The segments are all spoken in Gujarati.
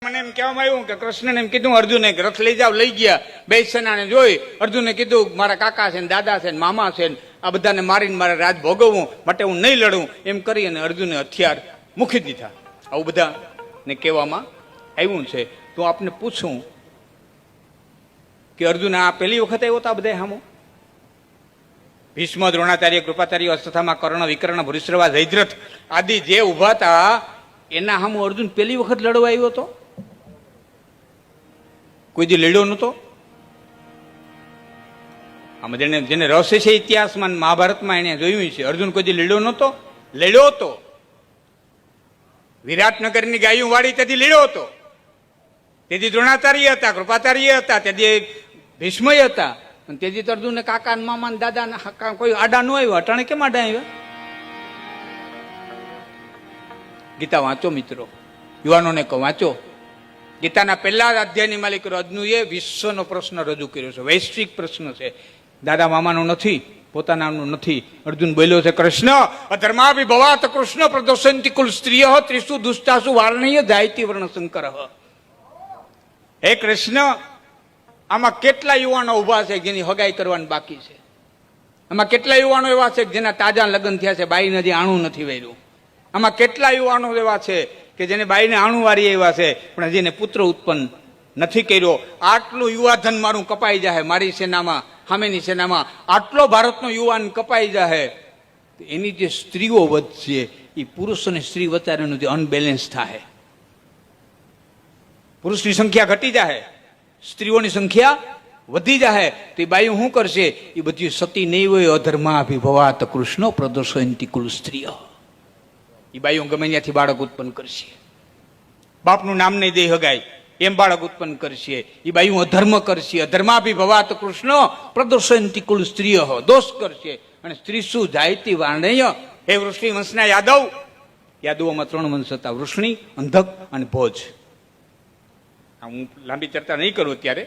મને એમ કહેવામાં આવ્યું કે કૃષ્ણને એમ કીધું અર્જુને રથ લઈ જાવ, લઈ ગયા. બે સેનાને જોઈ અર્જુને કીધું મારા કાકા છે ને દાદા છે ને મામા છે ને આ બધાને મારીને મારે રાજ ભોગવવું માટે હું નહીં લડું એમ કરી અને અર્જુને હથિયાર મૂકી દીધા. આવું બધા ને કહેવામાં આવ્યું છે. તો આપને પૂછું કે અર્જુન આ પહેલી વખત આવ્યો તો આ બધા સામો? ભીષ્મ, દ્રોણાચાર્ય, કૃપાચાર્ય, અશ્વત્થામા, કર્ણ, વિકર્ણ, ભૂરિશ્રવા, જયદ્રથ આદિ જે ઉભા હતા એના સામું અર્જુન પહેલી વખત લડવા આવ્યો હતો? કોઈ જે લડ્યો નતો? આમાં જેને રસ છે ઇતિહાસમાં મહાભારતમાં એને જોયું છે. અર્જુન કોઈ જે લડ્યો નતો? લડ્યો હતો. વિરાટનગરની ગાયું વાળી તેથી લડ્યો હતો. તેથી દ્રોણાચાર્ય હતા, કૃપાચાર્ય હતા, તેથી ભીષ્મય હતા. અને તેથી તો અર્જુન કાકા મામા ને દાદા કોઈ આડા ન આવ્યો. અટાણે કેમ આડા આવ્યા? ગીતા વાંચો મિત્રો, યુવાનોને કહો વાંચો. ગીતાના પહેલા અધ્યાયની માલિક અજ્ઞુએ વિશ્વનો પ્રશ્ન રજૂ કર્યો છે, વૈશ્વિક પ્રશ્ન છે. દાદા મામાનો નથી, પોતાનાનું નથી. અર્જુન બોલ્યો છે કૃષ્ણ અધર્માભિભવાત કૃષ્ણ પ્રદોષંતિ કુલ સ્ત્રીય ત્રિષુ દુષ્ટાસુ વાર્ણિય જાયતિ વર્ણશંકર. હે કૃષ્ણ, આમાં કેટલા યુવાનો ઉભા છે જેની હગાઈ કરવાની બાકી છે? આમાં કેટલા યુવાનો એવા છે જેના તાજા લગ્ન થયા છે, બાઈને હજી આણું નથી વેર્યું? આમાં કેટલા યુવાનો એવા છે કે જેને બાઈને આણું વારી એવા છે પણ હજી એને પુત્ર ઉત્પન્ન નથી કર્યો? આટલું યુવાધન મારું કપાઈ જાય મારી સેનામાં, સામેની સેનામાં આટલો ભારતનો યુવાન કપાઈ જાય. એની જે સ્ત્રીઓ વધશે એ પુરુષ અને સ્ત્રી વચ્ચેનું જે અનબેલેન્સ થાય, પુરુષની સંખ્યા ઘટી જાય, સ્ત્રીઓની સંખ્યા વધી જાય, તો એ બાયું શું કરશે? એ બધી સતી નહીં હોય. અધર્માભિભવાત કૃષ્ણ પ્રદોષયંતિ કુલ સ્ત્રીય. એ બાઈઓ ગમે ત્યાંથી બાળક ઉત્પન્ન કરશે. બાપનું નામ નહીં દે હગાય એમ બાળક ઉત્પન્ન કરશે. એ બાઈઓ અધર્મ કરશે. અધર્માભિભવાત કૃષ્ણ પ્રદોષયંતિ કુલ સ્ત્રીય, દોષ કરશે. અને સ્ત્રી શું જાયતી વાર્ણેય. હે વૃષ્ણિ વંશના યાદવ, યાદવોમાં 3 વંશ હતા, વૃષ્ણિ, અંધક અને ભોજ. હું લાંબી ચર્ચા નહીં કરું અત્યારે,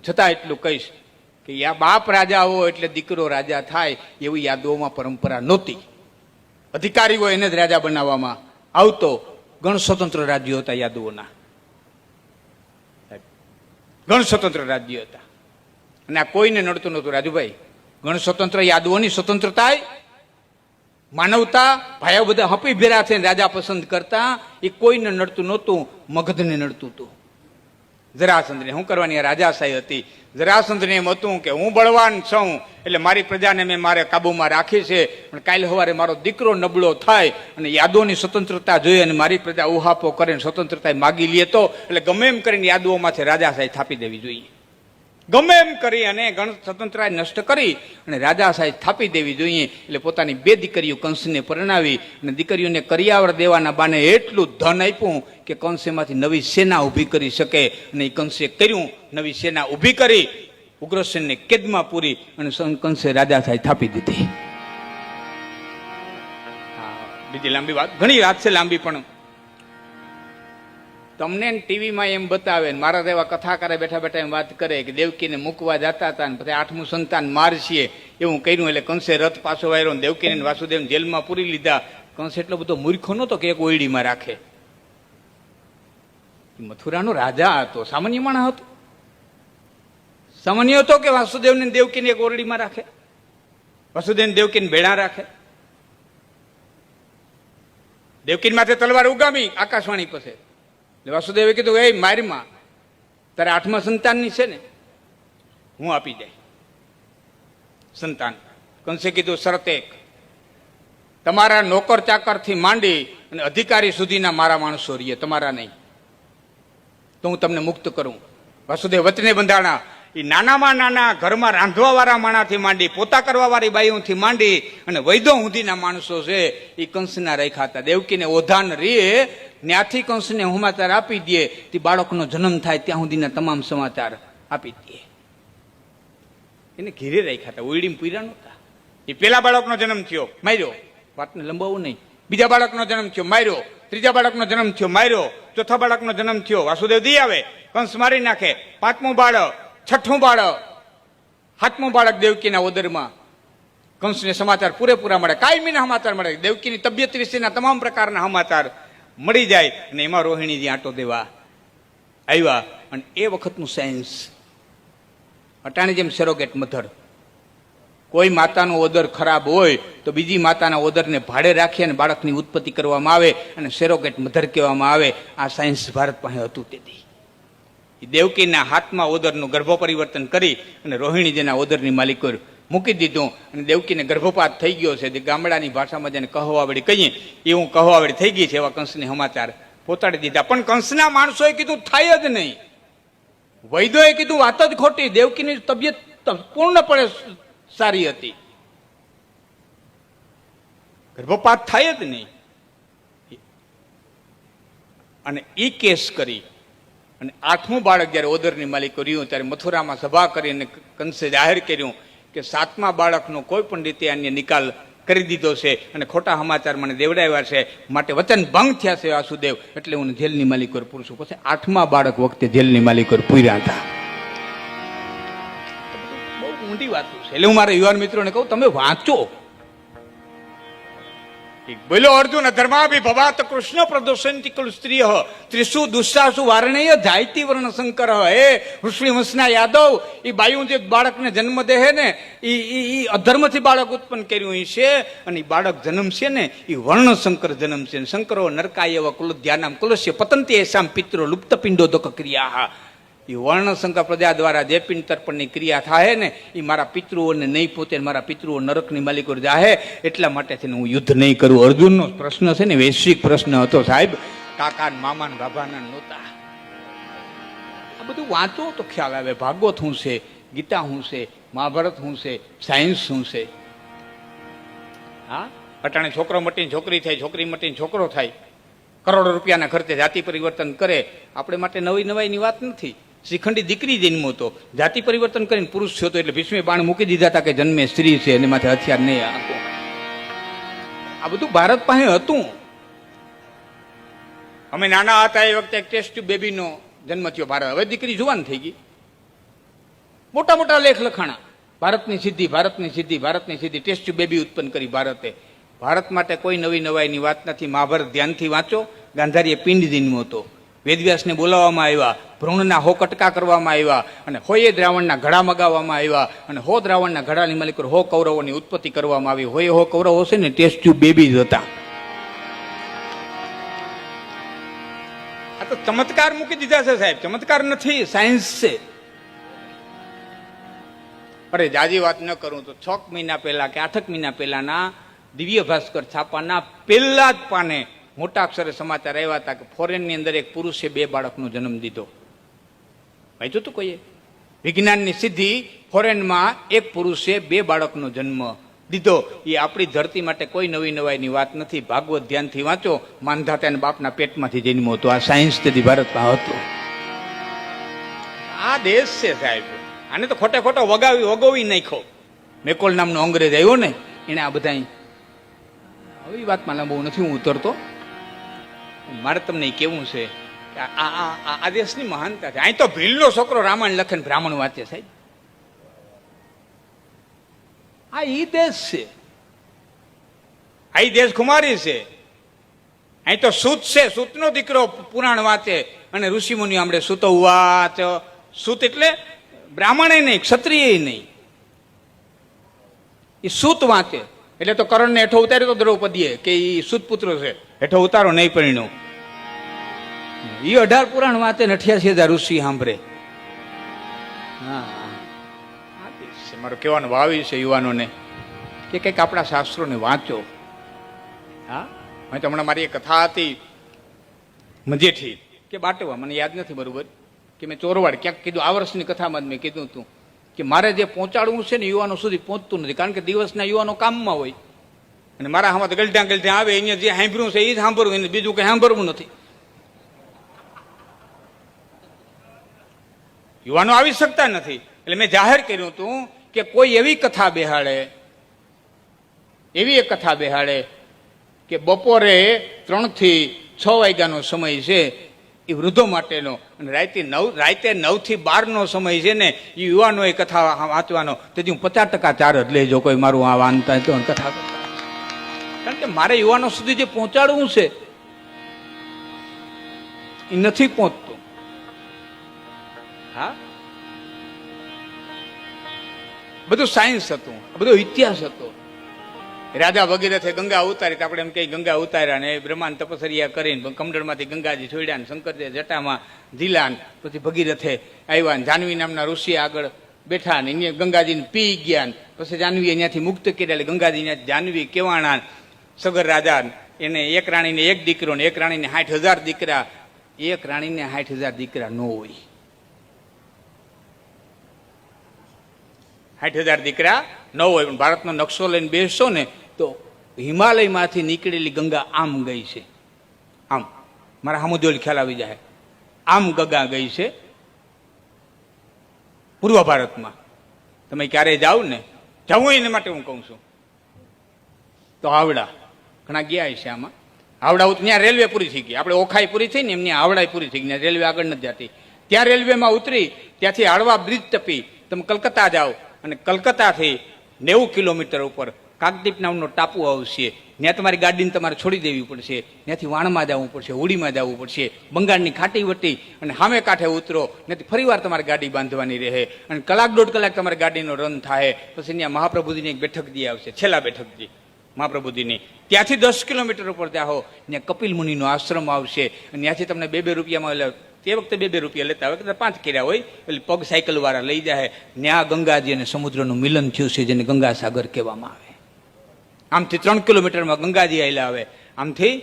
છતાં એટલું કહીશ કે બાપ રાજા હોય એટલે દીકરો રાજા થાય એવી યાદવોમાં પરંપરા નહોતી. અધિકારી હોય એને જ રાજા બનાવવામાં આવતો. ગણ સ્વતંત્ર રાજ્યો હતા યાદવોના, ગણ સ્વતંત્ર રાજ્ય હતા. અને આ કોઈને નડતું નહોતું રાજુભાઈ. ગણ સ્વતંત્ર યાદવોની સ્વતંત્રતા, માનવતા, ભાઈઓ બધા હપી ભેરા થઈને રાજા પસંદ કરતા, એ કોઈને નડતું નહોતું. મગધને નડતું હતું. જરાસંધને શું કરવાની રાજાશાહી હતી. જરાસંધને એમ હતું કે હું બળવાન છું એટલે મારી પ્રજાને મેં મારે કાબુમાં રાખી છે, પણ કાલે સવારે મારો દીકરો નબળો થાય અને યાદવોની સ્વતંત્રતા જોઈએ અને મારી પ્રજા ઉહાપો કરીને સ્વતંત્રતા માગી લે તો એટલે ગમે એમ કરીને યાદવોમાંથી રાજાશાહી થાપી દેવી જોઈએ. ગમે એમ કરી અને ગણ સ્વતંત્રતા નષ્ટ કરી અને રાજાશાહી સ્થાપી દેવી જોઈએ. એટલે પોતાની 2 દીકરીઓ કંસને પરણાવી અને દીકરીઓને કરિયાવર દેવાના બાને એટલું ધન આપ્યું કે કંસ એમાંથી નવી સેના ઊભી કરી શકે. અને એ કંસે કર્યું, નવી સેના ઊભી કરી, ઉગ્રસેનને કેદમાં પૂરી અને કંસે રાજાશાહી સ્થાપી દીધી. બીજી લાંબી વાત, ઘણી વાત છે લાંબી, પણ તમને ટીવીમાં એમ બતાવે ને મારા જેવા કથાકારે બેઠા બેઠા એમ વાત કરે કે દેવકીને મૂકવા જતા હતા ને પછી 8મું સંતાન મારશે એવું કર્યું. એટલે કંસે રથ પાછો વાર્યો ને દેવકીને વાસુદેવ જેલમાં પૂરી લીધા. કંસ એટલો બધો મૂર્ખો નહોતો કે એક ઓયડીમાં રાખે. મથુરાનો રાજા હતો, સામાન્ય માણસ હતો? સામાન્ય હતો કે વાસુદેવને દેવકીને એક ઓરડીમાં રાખે, વાસુદેવ દેવકીને ભેળા રાખે? દેવકી માથે તલવાર ઉગામી આકાશવાણી પાસે. વાસુદેવે કીધું એ મારીમાં તારે 8મા સંતાનની છે ને, હું આપી જાય સંતાન. કંસે કીધું શરત એક, તમારા નોકર ચાકર થી માંડી અને અધિકારી સુધીના મારા માણસો રહીએ, તમારા નહીં, તો હું તમને મુક્ત કરું. વાસુદેવ વચને બંધાણા. એ નાનામાં નાના ઘરમાં રાંધવા વાળા માણાથી માંડી, પોતા કરવા વાળી બાઈઓથી માંડી અને વૈદો સુધીના માણસો છે એ કંસના રેખા હતા. દેવકીને ઓધાન રીએ ત્યાંથી કંસને સમાચાર આપી દે, તે બાળકનો જન્મ થાય ત્યાં સુધીના તમામ સમાચાર આપી દે. એને ઘેરે રાખ્યા હતા, ઓયડીમાં પૂર્યા નહોતા. એ પેલા બાળકનો જન્મ થયો, માર્યો, વાતને લંબાવું નહીં. બીજા બાળકનો જન્મ થયો, માર્યો. ત્રીજા બાળકનો જન્મ થયો, માર્યો. ચોથા બાળકનો જન્મ થયો, વાસુદેવ દી આવે, કંસ મારી નાખે. 5મું બાળક, 6મું બાળક, 7મું બાળક દેવકીના ઉદરમાં. કંસને સમાચાર પૂરેપૂરા મળે, કાયમીના સમાચાર મળે. દેવકીની તબિયત વિશેના તમામ પ્રકારના સમાચાર મળી જાય અને એમાં રોહિણીજી આંટો દેવા આવ્યા. અને એ વખતનું સાયન્સ અટાણે જેમ સેરોગેટ મધર, કોઈ માતાનો ઓદર ખરાબ હોય તો બીજી માતાના ઓદરને ભાડે રાખી અને બાળકની ઉત્પત્તિ કરવામાં આવે અને સેરોગેટ મધર કહેવામાં આવે. આ સાયન્સ ભારત પાસે હતું. તેથી દેવકીના હાથમાં ઓદરનું ગર્ભ પરિવર્તન કરી અને રોહિણીજીના ઓદરની માલિકો મૂકી દીધું અને દેવકીને ગર્ભપાત થઈ ગયો છે. તે ગામડાની ભાષામાં જેને કહોવાવડી કહીએ એવું કહોવાવડી થઈ ગઈ છે. એવા કંસને સમાચાર પહોંચાડી દીધા. પણ કંસના માણસોએ કીધું થાય જ નહીં. વૈદ્યોએ કીધું વાત જ ખોટી. દેવકીની તબિયત પૂર્ણપણે સારી હતી, ગર્ભપાત થાય જ નહીં. અને એ કેસ કરી અને 8મું બાળક જયારે ઓદરની માલિકો રહ્યું ત્યારે મથુરામાં સભા કરીને કંસે જાહેર કર્યું કે 7મા બાળકનો કોઈ પણ રીતે અન્ય નિકાલ કરી દીધો છે અને ખોટા સમાચાર મને દેવડાવ્યા છે, માટે વચન ભંગ થયા છે વાસુદેવ, એટલે હું જેલની માલિકો પૂરું છું. પછી 8મા બાળક વખતે જેલની માલિકો પૂર્યા હતા. બહુ ઊંડી વાત છે. એટલે હું મારા યુવાન મિત્રોને કહું, તમે વાંચો. બોલો અર્જુન ધર્માભિ ભવાત કૃષ્ણ પ્રદોષંતિ કુલ સ્ત્રીય ત્રિષુ દુસ્સાસુ વારણેય જાયતી વર્ણ શંકર. હે ઋષિ વંશના યાદવ, એ બાયું જે બાળકને જન્મ દે ને એ અધર્મથી બાળક ઉત્પન્ન કર્યું છે અને બાળક જન્મ છે ને એ વર્ણ શંકર જન્મ છે. શંકરો નરકાય એવા કુલ ધ્યાનામ કુલસ્ય પતંતી એસામ પિત્રો લુપ્ત પિંડોદક ક્રિયા. એ વર્ણશંકર પ્રજા દ્વારા જે પિંડ તર્પણની ક્રિયા થાય ને એ મારા પિતૃઓને નહીં પોતે, મારા પિતૃઓ નરકની માલિકો જાહે, એટલા માટે થઈને હું યુદ્ધ નહીં કરું. અર્જુનનો પ્રશ્ન છે ને વૈશ્વિક પ્રશ્ન હતો સાહેબ, કાકા મામા બાબાના નહોતા. આ બધું વાંચો તો ખ્યાલ આવે. ભાગવત શું છે, ગીતા શું છે, મહાભારત શું છે, સાયન્સ શું છે. હા, અટાણે છોકરો મટીને છોકરી થાય, છોકરી મટીને છોકરો થાય, કરોડો રૂપિયાના ખર્ચે જાતિ પરિવર્તન કરે. આપણે માટે નવી નવાઈની વાત નથી. શ્રીખંડી દીકરી જન્મો તો જાતિ પરિવર્તન કરીને પુરુષ થયો તો એટલે ભીષ્મે બાણ મૂકી દીધા હતા કે જન્મે સ્ત્રી છે અને માથે હથિયાર નહીં આપો. આ બધું ભારત પાસે હતું. અમે નાના હતા એ વખતે એક ટેસ્ટ ટ્યુબ બેબીનો જન્મ થયો ભારત. હવે દીકરી જુવાન થઈ ગઈ. મોટા મોટા લેખ લખાણા, ભારતની સિદ્ધિ, ભારતની સિદ્ધિ, ભારતની સિદ્ધિ. ટેસ્ટ ટ્યુબ બેબી ઉત્પન્ન કરી ભારતે. ભારત માટે કોઈ નવી નવાઈની વાત નથી. મહાભારત ધ્યાનથી વાંચો. ગાંધારીએ પિંડ જન્મ્યો હતો, વેદવ્યાસને બોલાવવામાં આવ્યા, ભ્રૂણના 100 કટકા કરવામાં આવ્યા અને 100 દ્રાવણના ઘડા મગાવવામાં આવ્યા અને 100 દ્રાવણના ઘડાની માલિકો 100 કૌરવોની ઉત્પત્તિ કરવામાં આવી. 100 કૌરવો છે ને ટેસ્ટ ટ્યુબ બેબી જ હતા. આ તો ચમત્કાર મૂકી દીધા છે સાહેબ. ચમત્કાર નથી, સાયન્સ છે. અરે જાજી વાત ન કરું તો 6 મહિના પહેલા કે 8 મહિના પહેલાના દિવ્ય ભાસ્કર છાપાના પહેલા જ પાને મોટા અક્ષરે સમાચાર આવ્યા હતા કે ફોરેનની અંદર એક પુરુષે 2 બાળકનો જન્મ દીધો. વાંચ્યું તું કોઈએ? વિજ્ઞાનની સિદ્ધિ, ફોરેનમાં એક પુરુષે 2 બાળકનો જન્મ દીધો. એ આપણી ધરતી માટે કોઈ નવી નવાઈની વાત નથી. ભાગવત ધ્યાનથી વાંચો. માંધાતાના બાપના પેટમાંથી જન્મો હતો. આ સાયન્સ તેથી ભારતમાં હતું. આ દેશ છે સાહેબ. આને તો ખોટે ખોટો વગોવી નાખ્યો. મેકોલ નામનો અંગ્રેજ આવ્યો ને, એને આ બધા આવી વાતમાં લાંબુ નથી હું ઉતરતો. મારે તમને કેવું છે કે આ દેશની મહાનતા છે. અહીં તો ભીલનો છોકરો રામાયણ લખે ને બ્રાહ્મણ વાંચે સાહેબ. આ ઈ દેશ છે, આ દેશ કુમારી છે. અહીં તો સૂત છે, સૂતનો દીકરો પુરાણ વાંચે અને ઋષિમુનિ આમળે સૂતો વાંચ. સૂત એટલે બ્રાહ્મણ નહીં, ક્ષત્રિય નહીં, એ સૂત વાંચે. એટલે તો કરણને હેઠો ઉતાર્યો તો દ્રૌપદીએ કે એ સુતપુત્ર છે, હેઠો ઉતારો નહીં પરિણ્યો. એ 18 પુરાણ વાંચે ને 88,000 ઋષિ સાંભળે. હા, મારો કહેવાનો ભાવ છે યુવાનોને કે કંઈક આપણા શાસ્ત્રોને વાંચો. હા, મેં તો હમણાં મારી એક કથા હતી મજેઠી કે બાટવા, મને યાદ નથી બરોબર, કે મેં ચોરવાડ ક્યાંક કીધું. આ વર્ષની કથામાં જ મેં કીધું હતું કે મારે જે પહોંચાડવું છે ને યુવાનો સુધી પહોંચતું નથી, કારણ કે દિવસના યુવાનો કામમાં હોય અને મારા આમાં તો ગલઢા આવે. અહીંયા જે સાંભળ્યું છે એ જ સાંભળવું, એને બીજું કંઈ સાંભળવું નથી. યુવાનો આવી શકતા નથી. એટલે મેં જાહેર કર્યું હતું કે કોઈ એવી કથા બેહાડે, એવી એક કથા બેહાડે કે બપોરે 3 થી 6 વાગ્યાનો સમય છે એ વૃદ્ધો માટેનો અને રાતે 9 થી 12નો સમય છે ને એ યુવાનો એ કથા વાંચવાનો. તેથી હું 50% ચાર્જ લેજો કોઈ મારું આ વાંચતા તો કથા કરતા. કારણ કે મારે યુવાનો સુધી જે પહોંચાડવું છે એ નથી પહોંચતું. હા, બધું સાયન્સ હતું, બધો ઇતિહાસ હતો. રાજા ભગીરથે ગંગા ઉતારી, આપણે એમ કઈ ગંગા ઉતાર્યા ને બ્રહ્માંડ તપસરિયા કરીને કમંડળમાંથી ગંગાજી છોડ્યા ને શંકરદેવ જટામાં ઝીલા, પછી ભગીરથે આવ્યા ને જાનવી નામના ઋષિ આગળ બેઠા ને અહીંયા ગંગાજીને પી ગયા ને પછી જાનવી અહીંયાથી મુક્ત કર્યા. એટલે ગંગાજી જાનવી કેવાણા સગર રાજા, એને એક રાણીને એક દીકરો ને એક રાણીને 60,000 દીકરા. એક રાણીને 60,000 દીકરા ન હોય, 60,000 દીકરા ન હોય. પણ ભારતનો નકશો લઈને બેસશો ને તો હિમાલયમાંથી નીકળેલી ગંગા આમ ગઈ છે, આમ મારા સામુદ્રિક ખ્યાલ આવી જાય, આમ ગંગા ગઈ છે પૂર્વ ભારતમાં. તમે ક્યારેય જાઓ ને, જવું એને માટે હું કહું છું. તો હાવડા ઘણા ગયા છે આમાં. હાવડા ત્યાં રેલવે પૂરી થઈ ગઈ, આપણે ઓખાઈ પૂરી થઈ ને એમની હાવડા પૂરી થઈ ગઈ, રેલવે આગળ નથી જતી. ત્યાં રેલવેમાં ઉતરી, ત્યાંથી હાડવા બ્રિજ ટપી તમે કલકત્તા જાઓ અને કલકત્તાથી 90 કિલોમીટર ઉપર કાકદ્વીપ નામનો ટાપુ આવશે. ત્યાં તમારી ગાડીને તમારે છોડી દેવી પડશે, ત્યાંથી વાણમાં જવું પડશે, હોડીમાં જવું પડશે, બંગાળની ખાટી વટી અને સામે કાંઠે ઉતરો, નથી ફરી વાર તમારે ગાડી બાંધવાની રહે અને કલાક 1.5 કલાક તમારી ગાડીનો રન થાય. પછી ત્યાં મહાપ્રભુજીની એક બેઠક દી આવશે, છેલ્લા બેઠકજી મહાપ્રભુજીની. ત્યાંથી 10 કિલોમીટર ઉપર ત્યાં હો, ત્યાં કપિલ મુનિનો આશ્રમ આવશે અને ત્યાંથી તમને 2-2 રૂપિયામાં, તે વખતે 2-2 રૂપિયા લેતા હોય, 5 કર્યા હોય, એટલે પગ સાયકલ વાળા લઈ જાય. ત્યાં ગંગાજી અને સમુદ્રનું મિલન થયું છે, જેને ગંગાસાગર કહેવામાં આવે. આમથી 3 કિલોમીટરમાં ગંગાજી આવેલા આવે, આમથી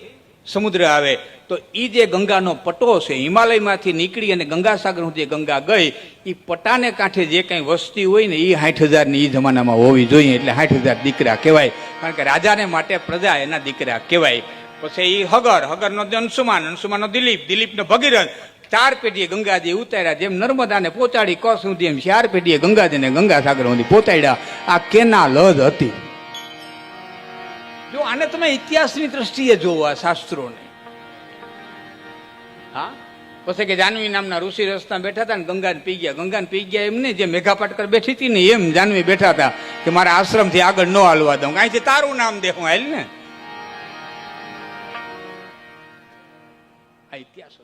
સમુદ્ર આવે. તો એ જે ગંગાનો પટો છે, હિમાલયમાંથી નીકળી અને ગંગાસાગર સુધી ગંગા ગઈ, એ પટાને કાંઠે જે કંઈ વસ્તી હોય ને એ 60,000 ની એ જમાનામાં હોવી જોઈએ. એટલે 60,000 દીકરા કહેવાય, કારણ કે રાજાને માટે પ્રજા એના દીકરા કહેવાય. પછી એ હગરનો અંશુમાન, અંશુમાનનો દિલીપ, દિલીપનો ભગીરથ. 4 પેઢીએ ગંગાજી ઉતાર્યા. જેમ નર્મદાને પહોંચાડી કચ્છ સુધી, એમ 4 પેઢીએ ગંગાજીને ગંગાસાગર સુધી પહોંચાડ્યા. આ કેનાલ જ હતી. જો આને તમે ઇતિહાસની દ્રષ્ટિએ જોવો, આ શાસ્ત્રોને. હા, પછી કે જાનવી નામના ઋષિ રસ્તા બેઠા હતા ને ગંગાને પી ગયા. ગંગાને પી ગયા એમ નહીં, જે મેઘા પાટકર બેઠી હતી ને એમ જાનવી બેઠા હતા કે મારા આશ્રમથી આગળ ન હાલવા દઉં, અહીંથી તારું નામ દે, હું હાલ ને. આ ઇતિહાસ.